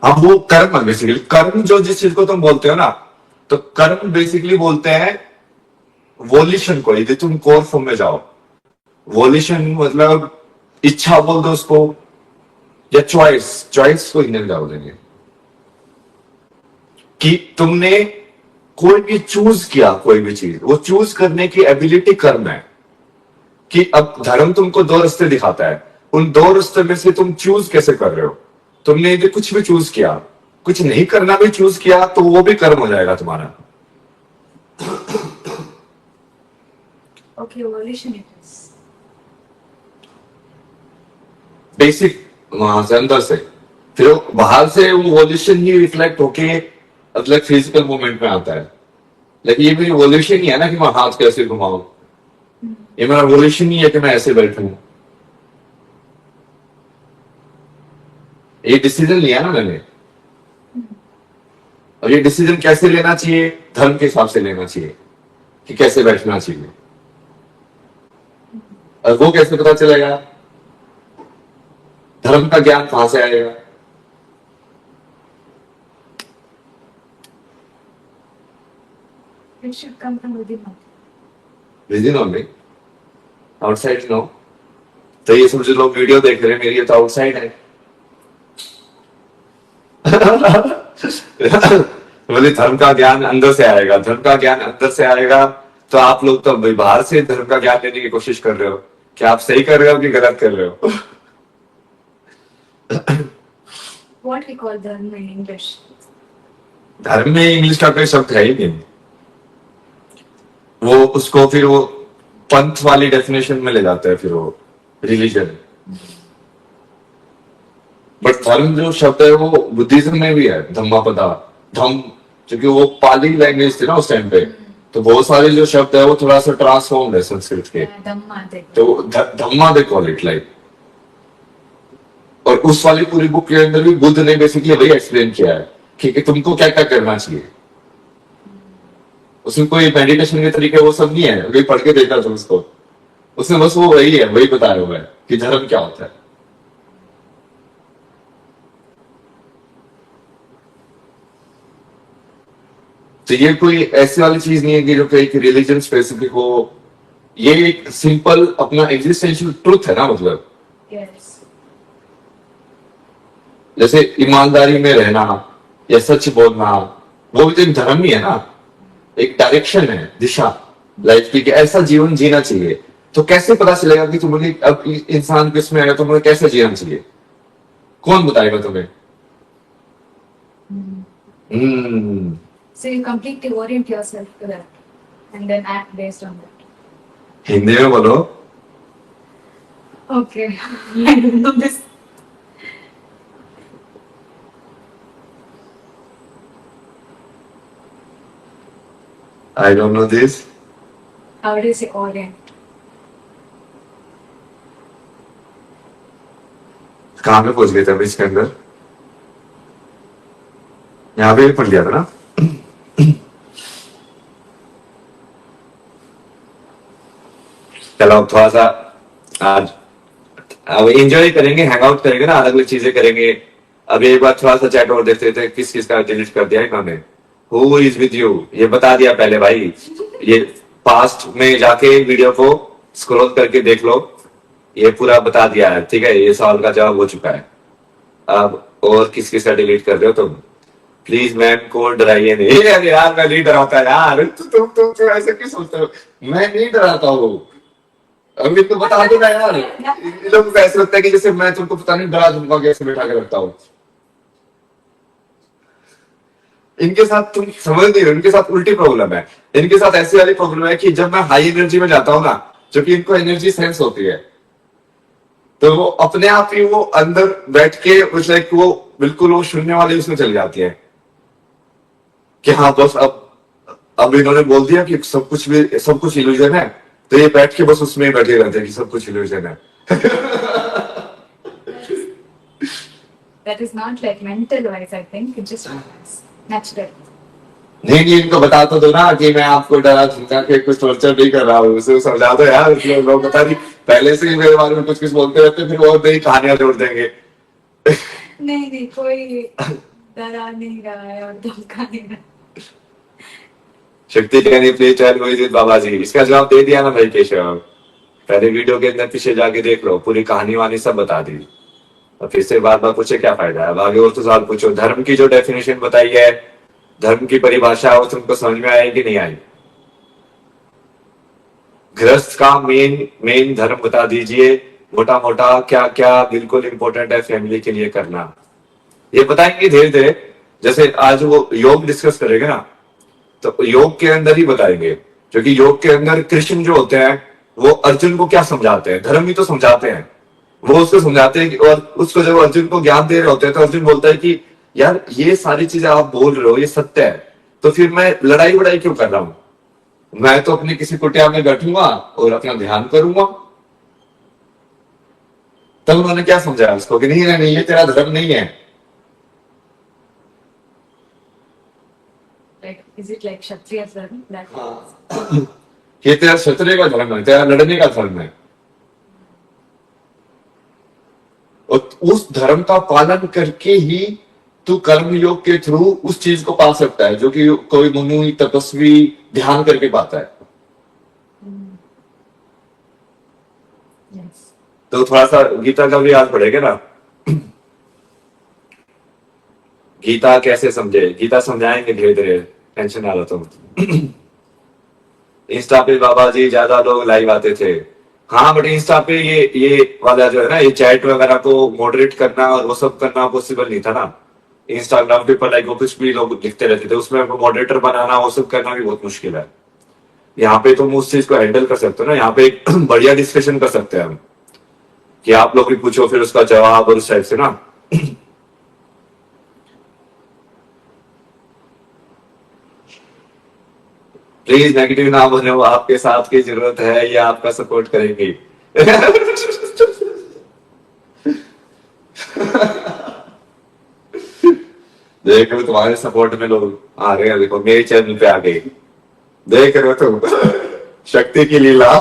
अब वो कर्म है बेसिकली। कर्म जो जिस चीज को तुम बोलते हो ना, तो कर्म बेसिकली बोलते हैं वोल्यूशन को। यदि तुम कोर फॉर्म में जाओ, वोल्यूशन मतलब इच्छा बोल दो उसको, या चॉइस। चॉइस को हिंदी में क्या बोलेंगे, कि तुमने कोई भी चूज किया, कोई भी चीज, वो चूज करने की एबिलिटी कर्म है। कि अब धर्म तुमको दो रास्ते दिखाता है, उन दो रास्ते में से तुम चूज कैसे कर रहे हो। तुमने यदि कुछ भी चूज किया, कुछ नहीं करना भी चूज किया, तो वो भी कर्म हो जाएगा तुम्हारा। Okay, volition it is. Basic वहां से अंदर से, फिर वो बाहर से वो वॉल्यूशन ही रिफ्लेक्ट होके मतलब फिजिकल मूवमेंट में आता है। लेकिन ये मेरी वॉल्यूशन ही है ना कि मैं हाथ कैसे घुमाऊं, ये मेरा वॉल्यूशन ही है कि मैं ऐसे बैठूं। ये डिसीजन लिया ना मैंने, और ये डिसीजन कैसे लेना चाहिए, धर्म के हिसाब से लेना चाहिए कि कैसे बैठना चाहिए। और वो कैसे पता चलेगा, धर्म का ज्ञान कहां से आएगा। It should come from within. Within only, outside no. तो ये सब जो लोग वीडियो देख रहे हैं मेरी, ये तो आउटसाइड है। बोले धर्म का ज्ञान अंदर से आएगा, धर्म का ज्ञान अंदर से आएगा। तो आप लोग तो भाई बाहर से धर्म का ज्ञान लेने की कोशिश कर रहे हो, कि आप सही कर रहे हो कि गलत कर रहे हो। What we call dharma in English. धर्म में इंग्लिश का कोई शब्द है ही नहीं। वो उसको फिर वो पंथ वाली डेफिनेशन में ले जाता है, फिर वो रिलीजन। बट धर्म जो शब्द है वो बुद्धिज्म में भी है, धम्मापदा। धम्म, क्योंकि वो पाली लैंग्वेज थी ना उस टाइम पे, तो बहुत सारे जो शब्द है वो थोड़ा सा ट्रांसफॉर्म है संस्कृत के। Dhamma. तो धम्मा दे कॉल इट लाइक। और उस वाली पूरी बुक के अंदर भी बुद्ध ने बेसिकली वही एक्सप्लेन किया है कि तुमको क्या क्या करना चाहिए। उसमें कोई मेडिटेशन के तरीके वो सब नहीं है, वही पढ़ के देखा तुम उसको, उसमें बस वो वही है, वही बताया हुआ है कि धर्म क्या होता है। तो ये कोई ऐसी वाली चीज नहीं है कि जो कि रिलीजन स्पेसिफिक हो। ये एक सिंपल अपना एग्जिस्टेंशियल ट्रुथ है ना, मतलब Yes. जैसे ईमानदारी में रहना या सच बोलना, वो भी तो एक धर्म ही है ना, एक डायरेक्शन है, दिशा लाइफ की, कि ऐसा जीवन जीना चाहिए। तो कैसे पता चलेगा कि तुम्हें अब इंसान किसमें आया, तुम्हें कैसे जीना चाहिए, कौन बताएगा तुम्हें। So you completely orient yourself to that and then act based on that. Hindi में बोलो। Okay. I don't know this. I don't know this. How do you say orient? कहां पे पहुंच गए थे अभी इसके अंदर, यहाँ पे भी पढ़ लिया था ना। चलो अब थोड़ा सा आज अब एंजॉय करेंगे, हैंग आउट करेंगे ना, अलग अलग चीजें करेंगे। अब एक बार थोड़ा सा चैट और देखते थे, किस किस का डिलीट कर दिया इन्होंने। हु इज विद यू, ये बता दिया पहले भाई। ये पास्ट में जाके वीडियो को स्क्रॉल करके देख लो, ये पूरा बता दिया है, ठीक है। ये सवाल का जवाब हो चुका है। अब और किस किस का डिलीट कर रहे हो तुम, प्लीज मैम को डराइए नहीं। अरे यार मैं नहीं डराता यार, तुम ऐसे क्यों सोचते हो, मैं नहीं डराता हूँ। अभी तो बता दो ना यार, इन लोगों को ऐसा लगता है कि जैसे मैं तुमको पता नहीं डरा दूंगा, कैसे बैठा के रखता हूँ। इनके साथ तुम समझ नहीं रहे, इनके साथ उल्टी प्रॉब्लम है। इनके साथ ऐसी वाली प्रॉब्लम है कि जब मैं हाई एनर्जी में जाता हूँ ना, जो कि इनको एनर्जी सेंस होती है, तो वो अपने आप ही वो अंदर बैठ के उस लाइक वो बिल्कुल वो शून्य वाले उसमें चली जाती है कि हाँ बस अब इन्होंने बोल दिया कि सब कुछ इल्यूजन है, तो ये बैठ के बस उसमें बैठे रहते हैं कि सब कुछ इल्यूजन है। That is not like mental wise, I think. It just happens natural. नहीं इनको बता तो दो ना कि मैं आपको डरा धमका के कुछ टॉर्चर नहीं कर रहा हूँ, उसे समझा दो यार। लोग बता नहीं पहले से ही मेरे बारे में कुछ कुछ बोलते रहते, फिर वो नई कहानियां जोड़ देंगे। नहीं कोई डरा नहीं रहा है और धमका नहीं रहा। शक्ति कहनी please tell who is it बाबा जी। इसका जवाब दे दिया ना भाई केशव, पहले वीडियो के अंदर पीछे जाके देख लो, पूरी कहानी वानी सब बता दी। और फिर से बार बार पूछे क्या फायदा है। अब आगे और तो सवाल पूछो। धर्म की जो डेफिनेशन बताई है, धर्म की परिभाषा वो तुमको समझ में आई कि नहीं आई? गृहस्थ का मेन मेन धर्म बता दीजिए, मोटा मोटा क्या क्या बिल्कुल इंपॉर्टेंट है फैमिली के लिए करना, ये बताएंगे धीरे धीरे। जैसे आज वो योग डिस्कस करेंगे ना, तो योग के अंदर ही बताएंगे, क्योंकि योग के अंदर कृष्ण जो होते हैं वो अर्जुन को क्या समझाते हैं, धर्म ही तो समझाते हैं। वो उसको समझाते हैं और उसको जब अर्जुन को ज्ञान दे रहे होते हैं तो अर्जुन बोलता है कि यार ये सारी चीजें आप बोल रहे हो ये सत्य है, तो फिर मैं लड़ाई वड़ाई क्यों कर रहा हूं, मैं तो अपनी किसी कुटिया में बैठूंगा और अपना ध्यान करूंगा। तब उन्होंने क्या समझाया उसको कि नहीं नहीं ये तेरा धर्म नहीं है। Like, is it like Kshatriya dharma? That ये तेरा क्षत्रिय का धर्म है, तेरा लड़ने का धर्म है। और उस धर्म का पालन करके ही तू कर्म योग के थ्रू उस चीज को पा सकता है जो कि कोई मुनि तपस्वी ध्यान करके पाता है। yes. तो थोड़ा सा गीता का भी याद पड़ेगा ना। गीता कैसे समझे, गीता समझाएंगे धीरे धीरे, टेंशन ना लो तुम। इंस्टा पे बाबा जी ज्यादा लोग लाइव आते थे। हाँ बट इंस्टा पे ये वाला जो है ना, ये चैट वगैरह को मॉडरेट करना और वो सब करना पॉसिबल नहीं था ना। इंस्टाग्राम पे लाइक वो कुछ भी लोग लिखते रहते थे, उसमें मॉडरेटर बनाना वो सब करना भी बहुत मुश्किल है। यहाँ पे तुम उस चीज को हैंडल कर सकते हो ना, यहाँ पे एक बढ़िया डिस्कशन कर सकते हैं हम, कि आप लोग भी पूछो फिर उसका जवाब और उस टाइप से ना। प्लीज नेगेटिव ना बने, वो आपके साथ की जरूरत है, ये आपका सपोर्ट करेंगे। देख रहे हो तुम्हारे सपोर्ट में लोग आ गए, देखो मेरे चैनल पे आ गए, देख रहे हो तुम। शक्ति की लीला।